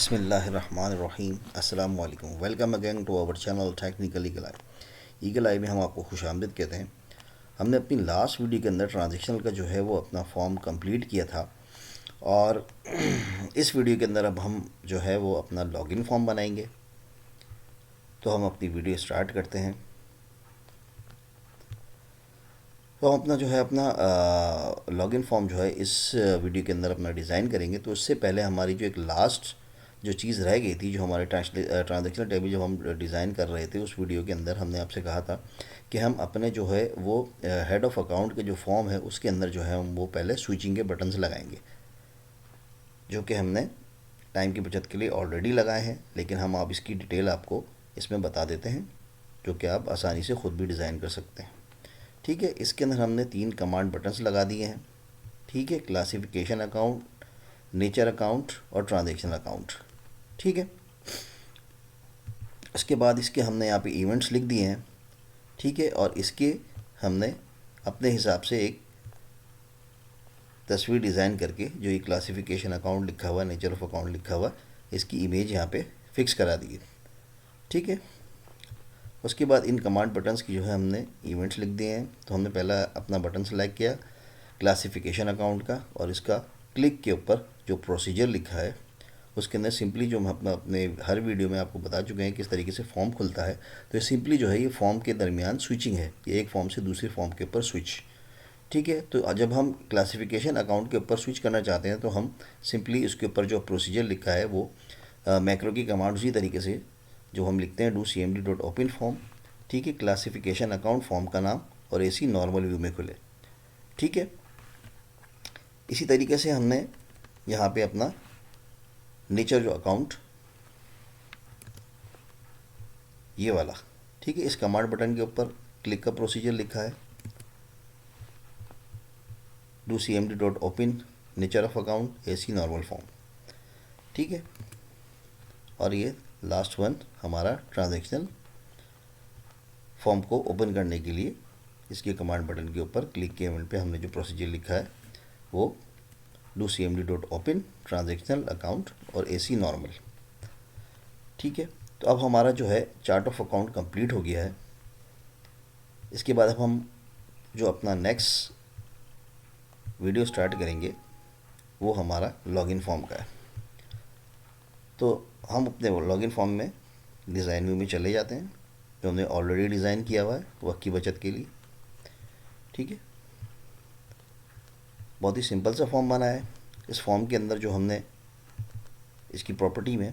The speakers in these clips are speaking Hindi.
बिस्मिल्लाहिर्रहमानिर्रहीम अस्सलाम वालेकुम। Welcome again to our channel technical eagle eye. Eagle eye में हम आपको खुशामदीद कहते हैं। हमने अपनी लास्ट वीडियो के अंदर ट्रांजेक्शनल का जो है वो अपना फॉर्म कंप्लीट किया था और इस वीडियो के अंदर अब हम जो है वो अपना लॉगिन फॉर्म बनाएंगे। तो हम अपनी वीडियो स्टार्ट करते हैं। तो हम अपना जो है अपना लॉगिन फॉर्म जो है इस वीडियो के अंदर अपना डिज़ाइन करेंगे। तो उससे पहले हमारी जो एक लास्ट जो चीज़ रह गई थी, जो हमारे ट्रांजेक्शनल टेबल जब हम डिज़ाइन कर रहे थे, उस वीडियो के अंदर हमने आपसे कहा था कि हम अपने जो है वो हेड ऑफ़ अकाउंट के जो फॉर्म है उसके अंदर जो है हम वो पहले स्विचिंग के बटन्स लगाएंगे, जो कि हमने टाइम की बचत के लिए ऑलरेडी लगाए हैं। लेकिन हम आप इसकी डिटेल आपको इसमें बता देते हैं, जो कि आप आसानी से ख़ुद भी डिज़ाइन कर सकते हैं। ठीक है, इसके अंदर हमने 3 कमांड बटन्स लगा दिए हैं। ठीक है, क्लासिफिकेशन अकाउंट, नेचर अकाउंट और ट्रांजैक्शन अकाउंट। ठीक है, उसके बाद इसके हमने यहाँ पे इवेंट्स लिख दिए हैं। ठीक है, और इसके हमने अपने हिसाब से एक तस्वीर डिज़ाइन करके, जो ये क्लासिफिकेशन अकाउंट लिखा हुआ, नेचर ऑफ अकाउंट लिखा हुआ, इसकी इमेज यहाँ पे फिक्स करा दी है। ठीक है, उसके बाद इन कमांड बटन्स की जो है हमने इवेंट्स लिख दिए हैं। तो हमने पहला अपना बटन सेलेक्ट किया क्लासिफिकेशन अकाउंट का, और इसका क्लिक के ऊपर जो प्रोसीजर लिखा है उसके अंदर सिंपली, जो हम अपने हर वीडियो में आपको बता चुके हैं किस तरीके से फॉर्म खुलता है, तो ये सिंपली जो है ये फॉर्म के दरमियान स्विचिंग है, ये एक फॉर्म से दूसरे फॉर्म के ऊपर स्विच। ठीक है, तो जब हम क्लासिफिकेशन अकाउंट के ऊपर स्विच करना चाहते हैं तो हम सिंपली उसके ऊपर जो प्रोसीजर लिखा है वो मैक्रो की कमांड उसी तरीके से जो हम लिखते हैं, डू cmd.open फॉर्म। ठीक है, क्लासिफिकेशन अकाउंट फॉर्म का नाम और ऐसी नॉर्मल व्यू में खुले। ठीक है, इसी तरीके से हमने यहाँ पे अपना नेचर जो अकाउंट ये वाला, ठीक है, इस कमांड बटन के ऊपर क्लिक का प्रोसीजर लिखा है, do cmd.open nature of account ऐसी नॉर्मल फॉर्म। ठीक है, और ये लास्ट वन हमारा ट्रांजैक्शनल फॉर्म को ओपन करने के लिए इसके कमांड बटन के ऊपर क्लिक के इवेंट पे हमने जो प्रोसीजर लिखा है वो डू cmd.open ट्रांजैक्शनल अकाउंट और ऐसी नॉर्मल। ठीक है, तो अब हमारा जो है चार्ट ऑफ अकाउंट कंप्लीट हो गया है। इसके बाद अब हम जो अपना नेक्स्ट वीडियो स्टार्ट करेंगे वो हमारा लॉगिन फॉर्म का है। तो हम अपने लॉगिन फॉर्म में डिज़ाइन व्यू में चले जाते हैं, जो हमने ऑलरेडी डिज़ाइन किया हुआ है वक्त की बचत के लिए। ठीक है, बहुत ही सिंपल सा फॉर्म बना है। इस फॉर्म के अंदर जो हमने इसकी प्रॉपर्टी में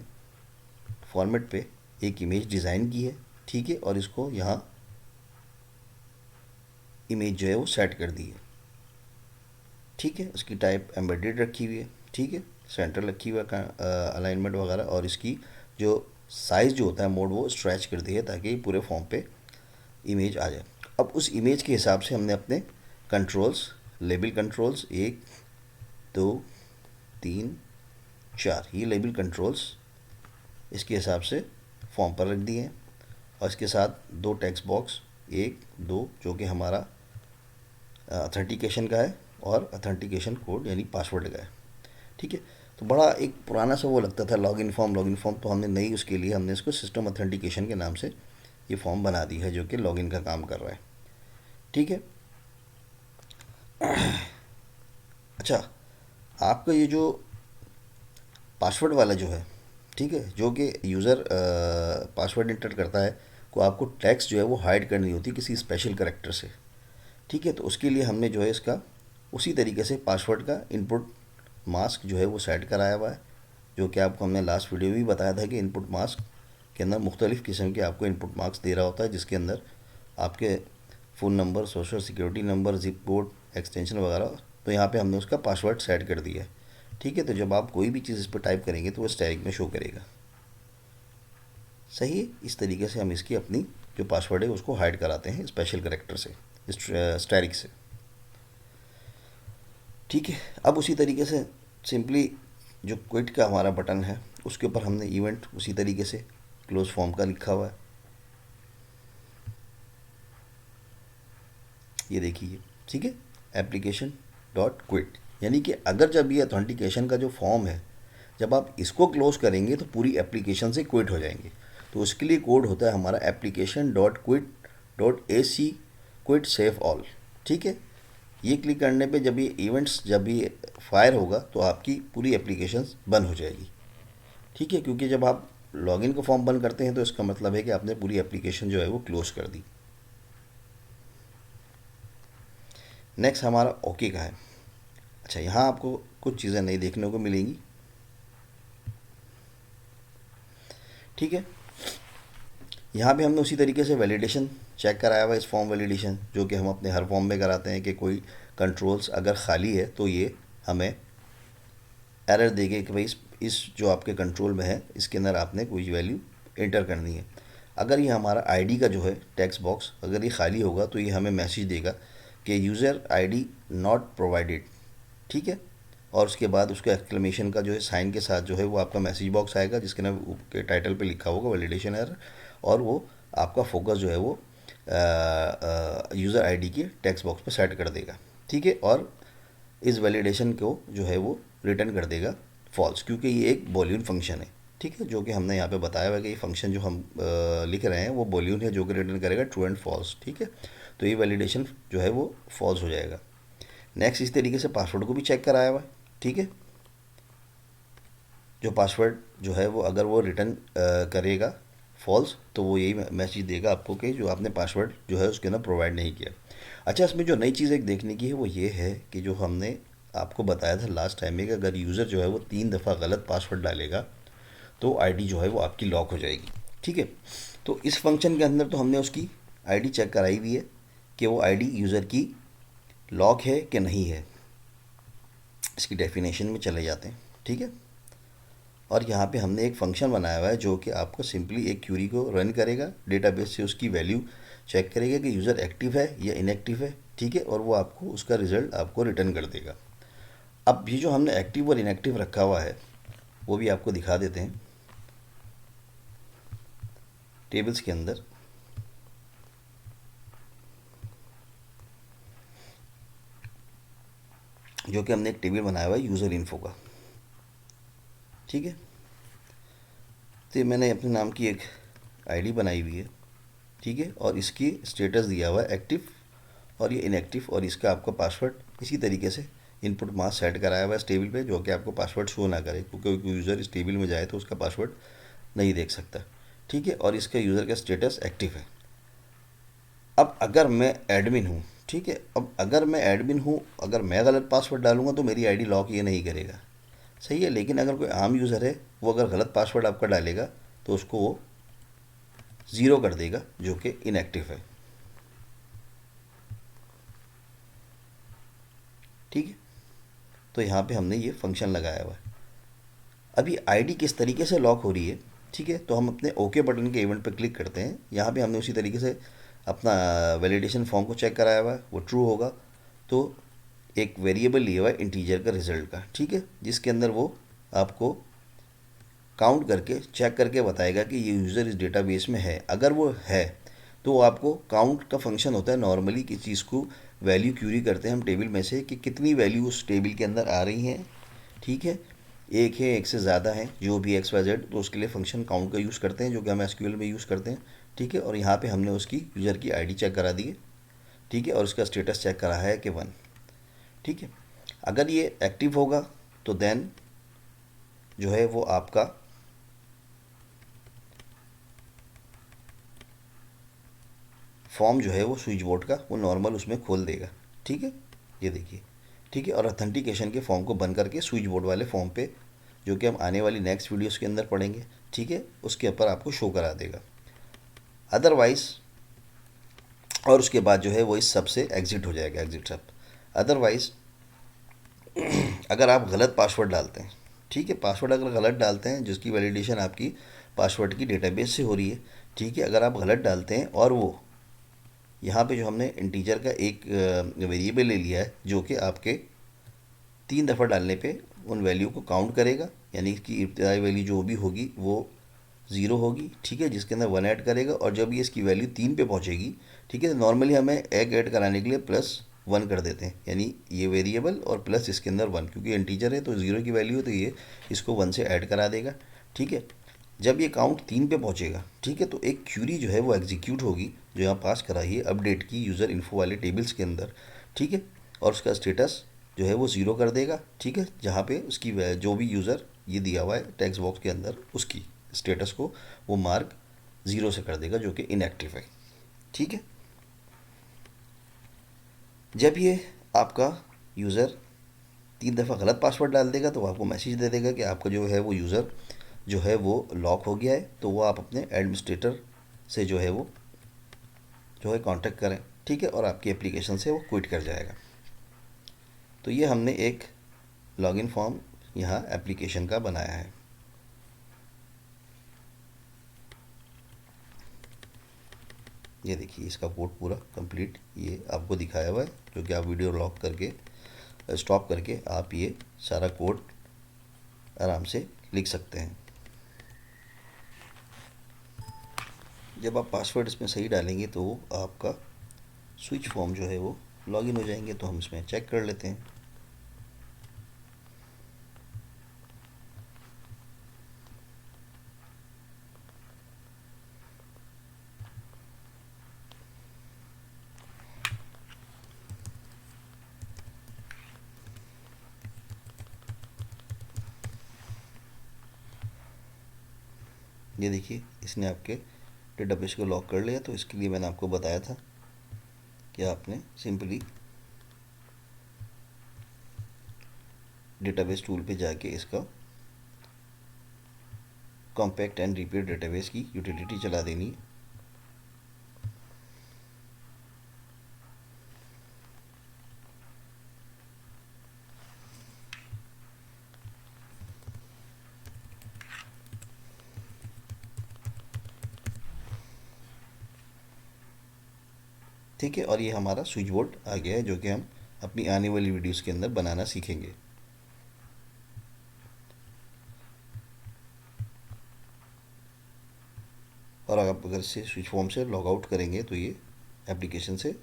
फॉर्मेट पे एक इमेज डिज़ाइन की है। ठीक है, और इसको यहाँ इमेज जो है वो सेट कर दी है। ठीक है, उसकी टाइप एम्बेडेड रखी हुई है। ठीक है, सेंटर रखी हुई है, अलाइनमेंट वगैरह, और इसकी जो साइज़ जो होता है मोड वो स्ट्रेच कर दी है ताकि पूरे फॉर्म पे इमेज आ जाए। अब उस इमेज के हिसाब से हमने अपने कंट्रोल्स, लेबल कंट्रोल्स 1 2 3 4, ये लेबल कंट्रोल्स इसके हिसाब से फॉर्म पर रख दिए हैं, और इसके साथ 2 टेक्स्ट बॉक्स 1 2 जो कि हमारा ऑथेंटिकेशन का है और ऑथेंटिकेशन कोड यानी पासवर्ड का है। ठीक है, तो बड़ा एक पुराना सा वो लगता था लॉगिन फॉर्म, तो हमने नई उसके लिए हमने इसको सिस्टम ऑथेंटिकेशन के नाम से ये फॉर्म बना दी है, जो कि लॉगिन का काम कर रहा है। ठीक है, अच्छा, आपका ये जो पासवर्ड वाला जो है, ठीक है, जो कि यूज़र पासवर्ड इंटर करता है को आपको टेक्स्ट जो है वो हाइड करनी होती है किसी स्पेशल करेक्टर से। ठीक है, तो उसके लिए हमने जो है इसका उसी तरीके से पासवर्ड का इनपुट मास्क जो है वो सेट कराया हुआ है, जो कि आपको हमने लास्ट वीडियो में भी बताया था कि इनपुट मास्क के अंदर मुख्तलिफ़ किस्म के आपको इनपुट मार्क्स दे रहा होता है, जिसके अंदर आपके phone number, social security number, zip code, extension वगैरह। तो यहाँ पे हमने उसका पासवर्ड सेट कर दिया है। ठीक है, तो जब आप कोई भी चीज़ इस पर टाइप करेंगे तो वो स्टैरिक में शो करेगा। सही है, इस तरीके से हम इसकी अपनी जो पासवर्ड है उसको हाइड कराते हैं स्पेशल करेक्टर से, स्टैरिक से। ठीक है, अब उसी तरीके से सिंपली जो क्विट का हमारा बटन है उसके ऊपर हमने इवेंट उसी तरीके से क्लोज फॉर्म का लिखा हुआ है। ये देखिए, ठीक है, एप्लीकेशन डॉट क्विट, यानी कि अगर जब ये ऑथेंटिकेशन का जो फॉर्म है जब आप इसको क्लोज करेंगे तो पूरी एप्लीकेशन से क्विट हो जाएंगे। तो उसके लिए कोड होता है हमारा application dot quit dot A C quit save all. ठीक है, ये क्लिक करने पे जब ये इवेंट्स जब ये फायर होगा तो आपकी पूरी एप्लीकेशन बंद हो जाएगी। ठीक है, क्योंकि जब आप लॉगिन का फॉर्म बंद करते हैं तो इसका मतलब है कि आपने पूरी एप्लीकेशन जो है वो क्लोज कर दी। नेक्स्ट हमारा ओके का है। अच्छा, यहाँ आपको कुछ चीज़ें नई देखने को मिलेंगी। ठीक है, यहाँ भी हमने उसी तरीके से वैलिडेशन चेक कराया हुआ इस फॉर्म वैलिडेशन, जो कि हम अपने हर फॉर्म में कराते हैं कि कोई कंट्रोल्स अगर खाली है तो ये हमें एरर देगा कि भाई इस जो आपके कंट्रोल में है इसके अंदर आपने कोई वैल्यू एंटर करनी है। अगर ये हमारा आईडी का जो है टेक्स्ट बॉक्स अगर ये खाली होगा तो ये हमें मैसेज देगा कि यूज़र आईडी नॉट प्रोवाइडेड। ठीक है, और उसके बाद उसके एक्सक्लेमेशन का जो है साइन के साथ जो है वो आपका मैसेज बॉक्स आएगा जिसके नाम के टाइटल पे लिखा होगा वैलिडेशन एरर, और वो आपका फोकस जो है वो यूज़र आईडी के टेक्स्ट बॉक्स पे सेट कर देगा। ठीक है, और इस वैलिडेशन को जो है वो रिटर्न कर देगा फॉल्स, क्योंकि ये एक बूलियन फंक्शन है। ठीक है, जो कि हमने यहाँ पे बताया हुआ है कि ये फंक्शन जो हम लिख रहे हैं वो बूलियन है जो कि रिटर्न करेगा ट्रू एंड फॉल्स। ठीक है, तो ये वैलिडेशन जो है वो फॉल्स हो जाएगा। नेक्स्ट इस तरीके से पासवर्ड को भी चेक कराया हुआ है। ठीक है, जो पासवर्ड जो है वो अगर वो रिटर्न करेगा फॉल्स तो वो यही मैसेज देगा आपको कि जो आपने पासवर्ड जो है उसके अंदर प्रोवाइड नहीं किया। अच्छा, इसमें जो नई चीज़ एक देखने की है वो ये है कि जो हमने आपको बताया था लास्ट टाइम में कि अगर यूज़र जो है वो 3 दफ़ा गलत पासवर्ड डालेगा तो आईडी जो है वो आपकी लॉक हो जाएगी। ठीक है, तो इस फंक्शन के अंदर तो हमने उसकी आईडी चेक कराई हुई है कि वो आईडी यूज़र की लॉक है कि नहीं है। इसकी डेफिनेशन में चले जाते हैं। ठीक है, और यहाँ पे हमने एक फ़ंक्शन बनाया हुआ है जो कि आपको सिंपली एक क्यूरी को रन करेगा, डेटाबेस से उसकी वैल्यू चेक करेगा कि यूज़र एक्टिव है या इनएक्टिव है। ठीक है, और वो आपको उसका रिज़ल्ट आपको रिटर्न कर देगा। अब ये जो हमने एक्टिव और इनएक्टिव रखा हुआ है वो भी आपको दिखा देते हैं टेबल्स के अंदर। जो कि हमने एक टेबल बनाया हुआ है यूज़र इन्फो का। ठीक है, तो मैंने अपने नाम की एक आईडी बनाई हुई है। ठीक है, और इसकी स्टेटस दिया हुआ है एक्टिव और ये इनएक्टिव, और इसका आपका पासवर्ड इसी तरीके से इनपुट मास सेट कराया हुआ है इस टेबल पे, जो कि आपको पासवर्ड शो ना करे, क्योंकि कोई यूज़र इस टेबल में जाए तो उसका पासवर्ड नहीं देख सकता। ठीक है, और इसका यूज़र का स्टेटस एक्टिव है। अब अगर मैं एडमिन हूँ, ठीक है, अब अगर मैं एडमिन हूँ, अगर मैं गलत पासवर्ड डालूंगा तो मेरी आईडी लॉक ये नहीं करेगा। सही है, लेकिन अगर कोई आम यूज़र है वो अगर गलत पासवर्ड आपका डालेगा तो उसको वो ज़ीरो कर देगा जो कि इनएक्टिव है। ठीक है, तो यहाँ पे हमने ये फंक्शन लगाया हुआ है। अभी आईडी किस तरीके से लॉक हो रही है, ठीक है, तो हम अपने ओके बटन के इवेंट पर क्लिक करते हैं। यहाँ पे हमने उसी तरीके से अपना वैलिडेशन फॉर्म को चेक कराया हुआ है, वो ट्रू होगा तो एक वेरिएबल लिया हुआ है इंटीजर का रिजल्ट का। ठीक है, जिसके अंदर वो आपको काउंट करके चेक करके बताएगा कि ये यूज़र इस डेटाबेस में है। अगर वो है तो वो आपको काउंट का फंक्शन होता है, नॉर्मली किसी चीज़ को वैल्यू क्यूरी करते हैं हम टेबल में से कि कितनी वैल्यू उस टेबल के अंदर आ रही हैं। ठीक है, एक है, एक से ज़्यादा है, जो भी एक्स वाई जेड, तो उसके लिए फंक्शन काउंट का यूज़ करते हैं जो कि हम एसक्यूएल में यूज़ करते हैं। ठीक है, और यहाँ पे हमने उसकी यूज़र की आईडी चेक करा दी है। ठीक है, और उसका स्टेटस चेक करा है कि 1। ठीक है, अगर ये एक्टिव होगा तो देन जो है वो आपका फॉर्म जो है वो स्विच बोर्ड का वो नॉर्मल उसमें खोल देगा। ठीक है, ये देखिए। ठीक है, और अथेंटिकेशन के फॉर्म को बंद करके स्विच बोर्ड वाले फॉर्म पे, जो कि हम आने वाली नेक्स्ट वीडियोस के अंदर पढ़ेंगे, ठीक है, उसके ऊपर आपको शो करा देगा। अदरवाइज़, और उसके बाद जो है वो इस सब से एग्ज़िट हो जाएगा, एग्ज़िट सब। अदरवाइज़ अगर आप गलत पासवर्ड डालते हैं, ठीक है, पासवर्ड अगर गलत डालते हैं जिसकी वैलिडेशन आपकी पासवर्ड की डेटाबेस से हो रही है, ठीक है, अगर आप गलत डालते हैं और वो यहाँ पे जो हमने इंटीजर का एक वेरिएबल ले लिया है जो कि आपके 3 दफ़ा डालने पे उन वैल्यू को काउंट करेगा, यानी इसकी इब्तदाई वैल्यू जो भी होगी वो 0 होगी। ठीक है, जिसके अंदर 1 ऐड करेगा, और जब ये इसकी वैल्यू 3 पे पहुँचेगी, ठीक है, तो नॉर्मली हमें एक ऐड कराने के लिए प्लस 1 कर देते हैं, यानी ये वेरिएबल और प्लस इसके अंदर 1, क्योंकि इंटीजर है तो 0 की वैल्यू है तो ये इसको 1 से ऐड करा देगा। ठीक है, जब ये काउंट 3 पे पहुंचेगा, ठीक है, तो एक क्यूरी जो है वो एग्जीक्यूट होगी जो यहाँ पास कराई है अपडेट की यूज़र इन्फो वाले टेबल्स के अंदर। ठीक है, और उसका स्टेटस जो है वो 0 कर देगा। ठीक है, जहाँ पे उसकी जो भी यूज़र ये दिया हुआ है टेक्स्ट बॉक्स के अंदर उसकी स्टेटस को वो मार्क 0 से कर देगा, जो कि इनएक्टिव है। ठीक है, जब ये आपका यूज़र 3 दफ़ा गलत पासवर्ड डाल देगा तो वो आपको मैसेज दे देगा कि आपका जो है वो यूज़र जो है वो लॉक हो गया है, तो वो आप अपने एडमिनिस्ट्रेटर से जो है वो जो है कांटेक्ट करें। ठीक है, और आपकी एप्लीकेशन से वो क्विट कर जाएगा। तो ये हमने एक लॉगिन फॉर्म यहाँ एप्लीकेशन का बनाया है। ये देखिए इसका कोड पूरा कंप्लीट ये आपको दिखाया हुआ है, जो कि आप वीडियो लॉक करके स्टॉप करके आप ये सारा कोड आराम से लिख सकते हैं। जब आप पासवर्ड इसमें सही डालेंगे तो आपका स्विच फॉर्म जो है वो लॉगिन हो जाएंगे। तो हम इसमें चेक कर लेते हैं। ये देखिए इसने आपके डेटाबेस को लॉक कर लिया। तो इसके लिए मैंने आपको बताया था कि आपने सिंपली डेटाबेस टूल पे जाके इसका कॉम्पैक्ट एंड रिपीट डेटाबेस की यूटिलिटी चला देनी है। ठीक है, और ये हमारा स्विच बोर्ड आ गया है, जो कि हम अपनी आने वाली वीडियोस के अंदर बनाना सीखेंगे। और आप अगर से स्विच फॉर्म से लॉग आउट करेंगे तो ये एप्लीकेशन से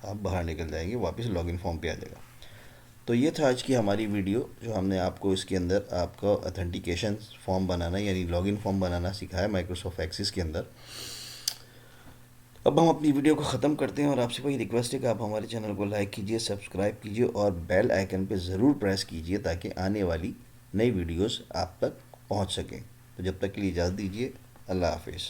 आप बाहर निकल जाएंगे, वापस लॉगिन फॉर्म पे आ जाएगा। तो ये था आज की हमारी वीडियो, जो हमने आपको इसके अंदर आपका ऑथेंटिकेशन फॉर्म बनाना यानी लॉगिन फॉर्म बनाना सिखाया माइक्रोसॉफ्ट एक्सिस के अंदर। अब हम अपनी वीडियो को ख़त्म करते हैं और आपसे वही रिक्वेस्ट है कि आप हमारे चैनल को लाइक कीजिए, सब्सक्राइब कीजिए और बेल आइकन पे ज़रूर प्रेस कीजिए ताकि आने वाली नई वीडियोस आप तक पहुंच सकें। तो जब तक के लिए इजाज़त दीजिए, अल्लाह हाफिज़।